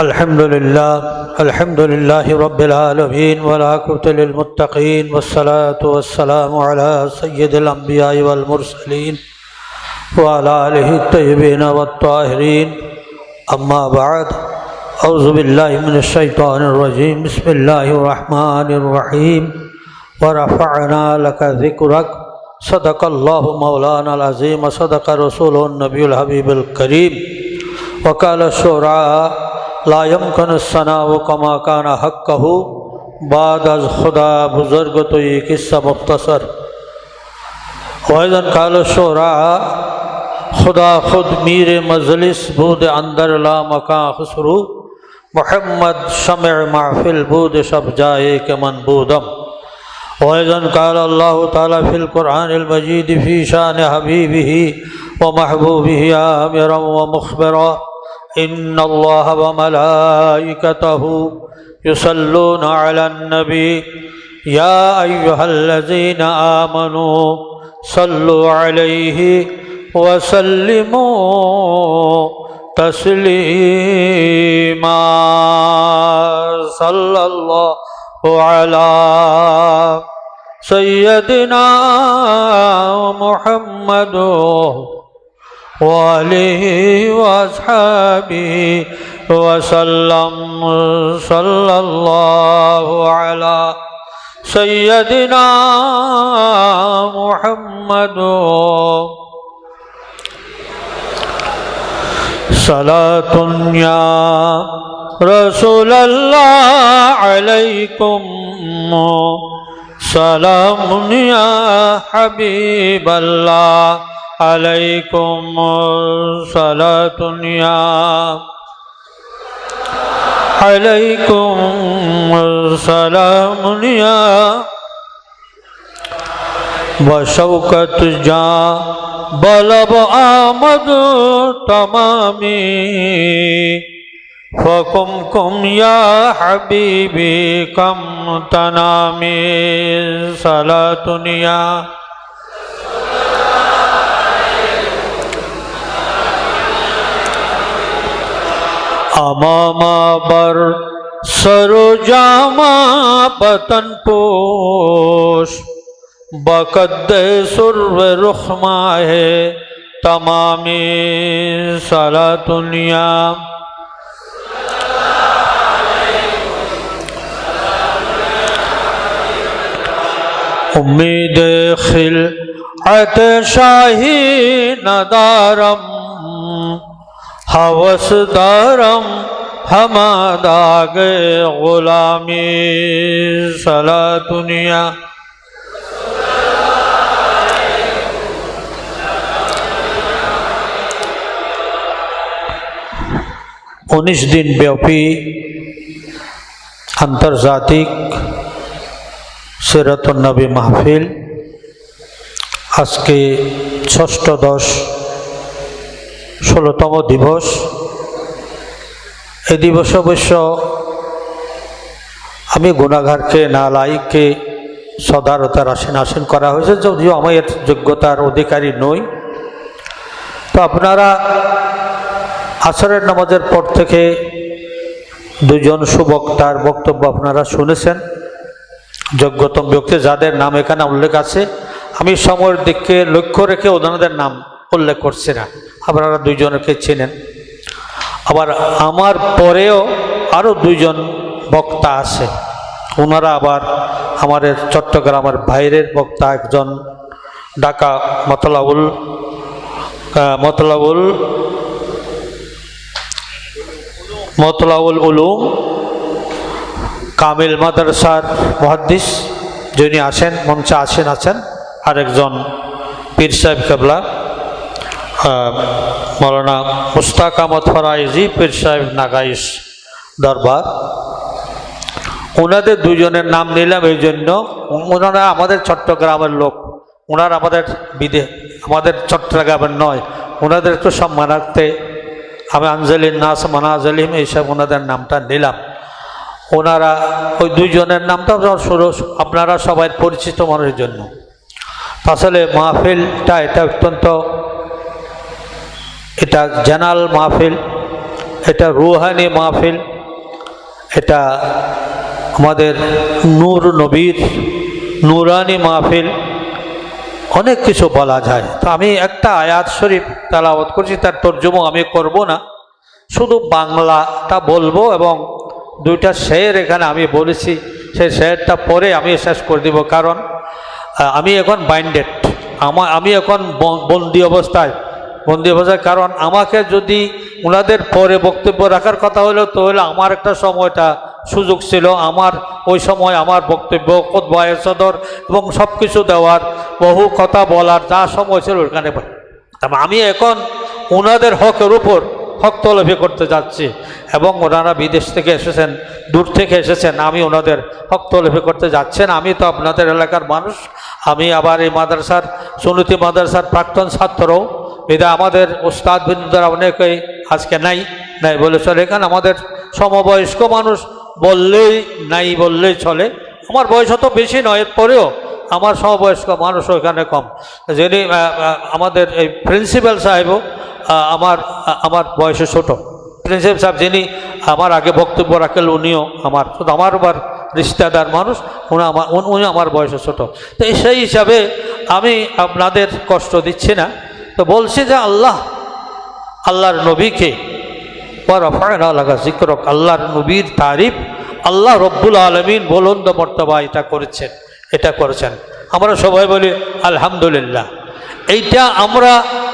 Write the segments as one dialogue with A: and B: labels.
A: الحمد لله رب العالمين والعاقبة للمتقين والصلاة والسلام على سيد الأنبياء والمرسلين وعلى آله الطيبين والطاهرين أما بعد أعوذ بالله من الشيطان الرجيم بسم الله الرحمن الرحيم ورفعنا لك ذكرك صدق الله مولانا العظيم وصدق رسوله النبي الحبيب الكريم وقال الشعراء لا يمكن الثناء كما كان حقه بعد از خدا بزرگ تو یہ قصہ مختصر وإذن قال الشعراء خدا خود میر مجلس بود اندر لا مکان خسرو محمد شمع محفل بود شب جائے کہ من بودم وإذن قال الله تعالى في القرآن المجيد في شان حبيبه ومحبوبه آمرا ومخبرا إن الله وملائكته يصلون على النبي يا أيها الذين آمنوا صلوا عليه وسلموا تسليما صلى الله على سيدنا محمد وآله وأصحابه وسلم صلى الله على سيدنا محمد صلاة يا رسول الله عليكم سلام يا حبيب الله عليكم صلاة يا عليكم سلام يا بشوكت جا بلب آمد تمامي فكم يا حبيبي كم تنامي صلاة يا اماما بر سرو جاما بطن پوش بقد سرو رخما ہے تمامی صلاة یا امید خلعت شاہی ندارم حوث دارم ہماداغ غلامی صلاة دنیا उन्नीस दिन ব্যাপী আন্তর্জাতিক সিরাতুন নবী মাহফিল আজকে 6-10-16তম দিবস। এই দিবসে অবশ্য আমি গুনাহগারকে নালায়েককে সদারতার আসীন করা হয়েছে, যদিও আমি এর যোগ্যতার অধিকারী নই। তো আপনারা আসরের নামাজের পর থেকে দুজন সুবক্তার বক্তব্য আপনারা শুনেছেন। যোগ্যতম ব্যক্তি যাদের নাম এখানে উল্লেখ আছে, আমি সময়ের দিকে লক্ষ্য রেখে ওনাদের নাম উল্লেখ করছি না, আপনারা দুইজনকে চেনেন। আবার আমার পরেও আরও দুইজন বক্তা আছে, ওনারা আবার আমাদের চট্টগ্রামের বাইরের বক্তা, একজন ঢাকা মতলাউল উলুম কামিল মাদ্রাসার মুহাদ্দিস যিনি আসেন, মঞ্চে আছেন, আরেকজন পীর সাহেব কেবলা মৌলানা মুস্তাক আহমদ ফরাইজি পীর সাহেব নাগাইশ দরবার। ওনাদের দুজনের নাম নিলাম এই জন্য, ওনারা আমাদের চট্টগ্রামের লোক, ওনারা আমাদের চট্টগ্রামের নয়, ওনাদের একটু সম্মানার্থে আমি আনজালিন নাস মানাজালিম এইসব ওনাদের নামটা নিলাম। ওনারা ওই দুইজনের নামটা আপনারা সবাই পরিচিত মনের জন্য। আসলে মাহফিলটা এটা অত্যন্ত এটা জানাল মাহফিল, এটা রুহানি মাহফিল, এটা আমাদের নূর নবীর নুরানি মাহফিল, অনেক কিছু বলা যায়। তো আমি একটা আয়াত শরীফ তেলাওয়াত করছি, তার তর্জমা আমি করব না, শুধু বাংলাটা বলবো এবং দুইটা শের এখানে আমি বলেছি, সেই শেরটা পরে আমি শেষ করে দিব। কারণ আমি এখন বাইন্ডেড, আমি এখন বন্দি অবস্থায়, কারণ আমাকে যদি ওনাদের পরে বক্তব্য রাখার কথা হলো তো হলে আমার একটা সময়টা সুযোগ ছিল, আমার ওই সময় আমার বক্তব্য খুতবায়ে সদর এবং সব কিছু দেওয়ার, বহু কথা বলার যা সময় ছিল ওখানে। আমি এখন ওনাদের হকের উপর হক তলবি করতে যাচ্ছি এবং ওনারা বিদেশ থেকে এসেছেন, দূর থেকে এসেছেন, আমি ওনাদের হক তলবি করতে যাচ্ছেন। আমি তো আপনাদের এলাকার মানুষ, আমি আবার এই মাদ্রাসার সুন্নতি মাদ্রাসার প্রাক্তন ছাত্রও, এটা আমাদের উস্তাদ বিন্দুরা অনেকেই আজকে নাই বলে চলে। এখানে আমাদের সমবয়স্ক মানুষ বললেই চলে। আমার বয়স অত বেশি নয়, এরপরেও আমার সমবয়স্ক মানুষ ওইখানে কম। যিনি আমাদের এই প্রিন্সিপাল সাহেবও আমার বয়সে ছোট। প্রিন্সিপাল সাহেব যিনি আমার আগে বক্তব্য রাখেন, উনিও আমার আবার রিশতেদার মানুষ, উনি আমার বয়সে ছোট। তো সেই হিসাবে আমি আপনাদের কষ্ট দিচ্ছি না। তো বলছি যে আল্লাহর নবীকে জিক্রক, আল্লাহর নবীর তারিফ আল্লাহ রব্বুল আলমিন বুলন্দ মর্তবা এটা করেছেন। আমরা সবাই বলি আলহামদুলিল্লাহ। এইটা আমরা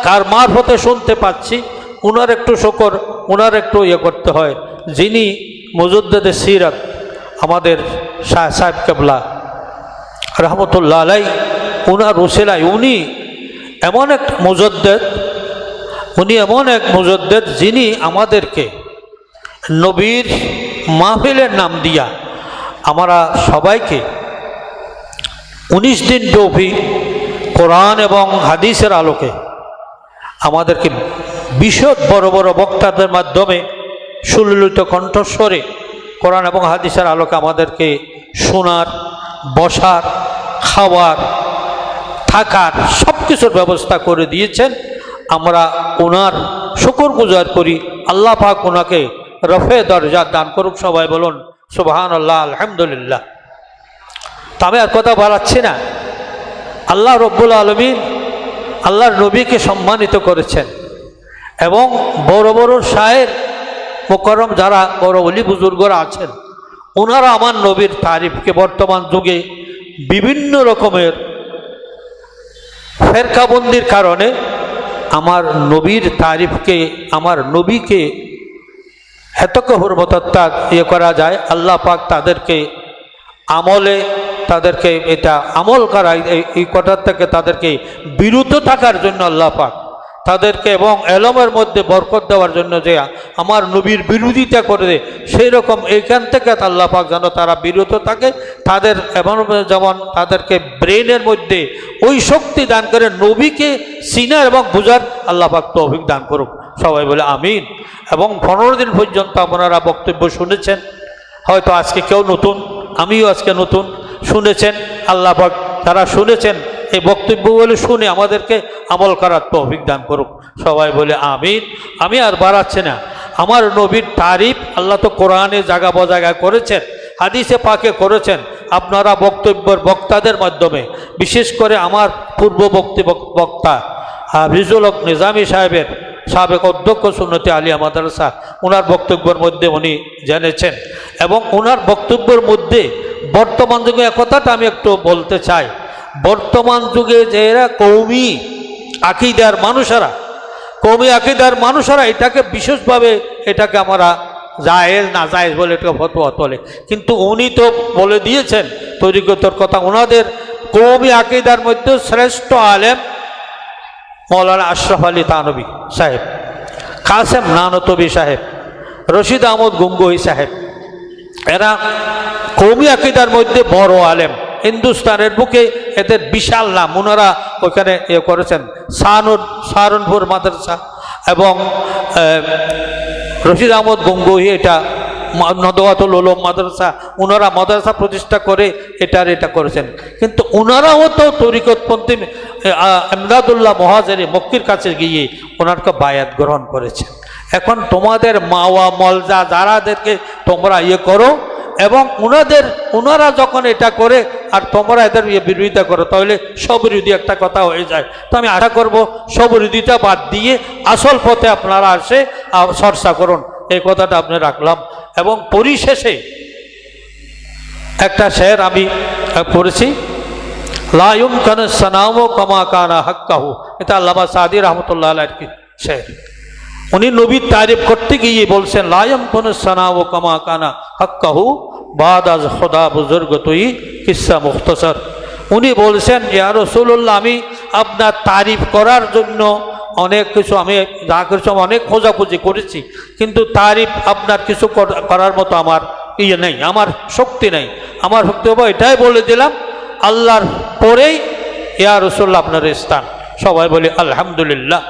A: কার মারফতে শুনতে পাচ্ছি? উনার একটু শুকর, উনার একটু করতে হয়। যিনি মুজদ্দেদে সিরাত আমাদের শাহ সাহেব কেবলা রহমতুল্লাহ আলাই, উনার উসিলায় উনি এমন এক মুজদ্দেদ, যিনি আমাদেরকে নবীর মাহফিলের নাম দিয়া আমরা সবাইকে 19 দিন ব্যাপী কোরআন এবং হাদিসের আলোকে আমাদেরকে বিশদ বড় বড় বক্তাদের মাধ্যমে সুললিত কণ্ঠস্বরে কোরআন এবং হাদিসের আলোকে আমাদেরকে শোনার, বসার, খাওয়ার, থাকার সব কিছুর ব্যবস্থা করে দিয়েছেন। আমরা ওনার শুকরগুজার করি। আল্লাহ পাক ওনাকে রফে দরজা দান করুক। সবাই বলুন সুবহানাল্লাহ, আলহামদুলিল্লাহ। তা আমি আর কথা বাড়াচ্ছি না। আল্লাহ রব্বুল আলমিন আল্লাহর নবীকে সম্মানিত করেছেন এবং বড় বড় শায়ের মুকররম যারা বড় ওলি বুজুর্গরা আছেন, ওনারা আমার নবীর তারিফকে বর্তমান যুগে বিভিন্ন রকমের ফেরকাবন্দির কারণে আমার নবীর তারিফকে, আমার নবীকে হেতক হুরমতত্তা করা যায়। আল্লাহ পাক তাদেরকে এটা আমল করা, এই কথার থেকে তাদেরকে বিরত থাকার জন্য আল্লাহ পাক তাদেরকে এবং এলমের মধ্যে বরকত দেওয়ার জন্য যে আমার নবীর বিরোধিতা করে দেয়, সেই রকম এইখান থেকে আল্লাহ পাক যেন তারা বিরত থাকে। তাদের এমন যেমন তাদেরকে ব্রেনের মধ্যে ওই শক্তি দান করে নবীকে চিনার এবং বুঝার আল্লাহ পাক তৌফিক দান করুক। সবাই বলে আমিন। এবং 15 দিন পর্যন্ত আপনারা বক্তব্য শুনেছেন, হয়তো আজকে কেউ নতুন, আমিও আজকে নতুন, শুনেছেন। আল্লাহ পাক তারা শুনেছেন, এই বক্তব্যগুলো শুনে আমাদেরকে আমল করার তৌফিক দান করুক। সবাই বলে আমিন। আমি আর বাড়াচ্ছি না। আমার নবীর তারিফ আল্লাহ তো কোরআনে জায়গা বজায়গায় করেছেন, হাদিসে পাকে করেছেন। আপনারা বক্তাদের মাধ্যমে, বিশেষ করে আমার পূর্ববর্তী বক্তা হাফিজুল হক নিজামী সাহেবের সাবেক অধ্যক্ষ সুন্নতি আলিয়া মাদ্রাসা, ওনার বক্তব্যের মধ্যে উনি জেনেছেন এবং ওনার বক্তব্যের মধ্যে বর্তমান যুগে একথাটা আমি একটু বলতে চাই। বর্তমান যুগে যে এরা কৌমি আকিদার মানুষেরা এটাকে বিশেষভাবে এটাকে আমরা জায়েজ না জায়েজ বলে এটা ফতোয়া তোলে, কিন্তু উনি তো বলে দিয়েছেন তরিকতের কথা। ওনাদের কৌমি আকিদার মধ্যে শ্রেষ্ঠ আলেম মৌলানা আশরাফ আলী থানভী সাহেব, কাসেম নানতবী সাহেব, রশিদ আহমদ গঙ্গোহী সাহেব, এরা কৌমি আকিদার মধ্যে বড় আলেম। হিন্দুস্তানের বুকে এদের বিশাল নাম। ওনারা ওইখানে করেছেন সাহারনপুর মাদ্রাসা এবং রশিদ আহমদ গঙ্গোহী, এটা নদওয়াতুল উলুম মাদ্রাসা, ওনারা মাদ্রাসা প্রতিষ্ঠা করে এটা করেছেন। কিন্তু ওনারাও তো তরিকতপন্থী এমদাদুল্লাহ মহাজেরি মক্কির কাছে গিয়ে ওনারকে বায়াত গ্রহণ করেছেন এখন তোমাদের মাওয়া মলজা যারাদেরকে তোমরা করো এবং ওনারা যখন এটা করে আর তোমরা এদের বিরোধিতা করো, তাহলে স্ববিরোধী একটা কথা হয়ে যায়। তো আমি আশা করব স্ববিরোধিতা বাদ দিয়ে আসল পথে আপনারা আসে চর্চা করুন, এই কথাটা আপনি রাখলাম। এবং পরিশেষে একটা শের আমি পড়েছি, লা ইউমকানু সানামু কামা কানা হাক্কাহু, এটা আল্লামা সাদি রহমতুল্লাহ আলাইহির শের। উনি নবীর তারিফ করতে গিয়ে বলছেন, লা ইউমকানু সানামু কামা কানা হাক্কাহু বাদ আজ খোদা বুজুর্গ তুই কিসসা মুখতসর। উনি বলছেন, ইয়া রাসূলুল্লাহ, আমি আপনার তারিফ করার জন্য অনেক কিছু আমি যা কিছু অনেক খোঁজাখুঁজি করেছি, কিন্তু তারিফ আপনার কিছু করার মতো আমার নেই, আমার শক্তি নেই। আমার শক্তি হবো এটাই বলে দিলাম, আল্লাহর পরেই ইয়া রাসূলুল্লাহ আপনার স্থান। সবাই বলি আলহামদুলিল্লাহ।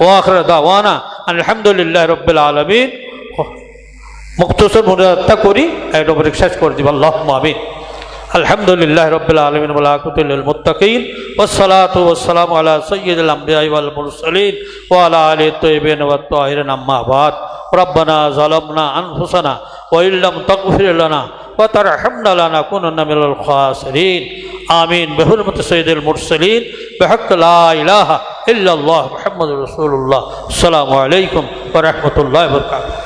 A: ওয়া আখিরু দাওয়ানা আলহামদুলিল্লাহ রাব্বিল আলামিন। মুখতসর মুনাজাত করি, এটা উপরে শেষ করে দিব। আল্লাহুম্মা আমিন। আলহামদুলিল্লাহ রাব্বিল আলামিন ওয়া আকিবাতুল লিল মুত্তাকিন ওয়াসসালাতু ওয়াসসালামু আলা সাইয়্যিদিল আমবিয়া ওয়াল মুরসালিন ওয়া আলা আলিহি তাইয়্যিবিন ওয়াত তাহিরিন, আম্মা বাদ। রব্বানা যালামনা আনফুসানা ওয়া ইল্লাম তাগফির লানা ওয়া তারহামনা লানাকুনান্না মিনাল খাসিরিন। আমিন। বিহুরমতি সাইয়্যিদিল মুরসালিন বিহাক্কি লা ইলাহা ইল্লাল্লাহ মুহাম্মাদুর রাসূলুল্লাহ। আসসালামু আলাইকুম ওয়া রাহমাতুল্লাহি ওয়া বারাকাতুহু।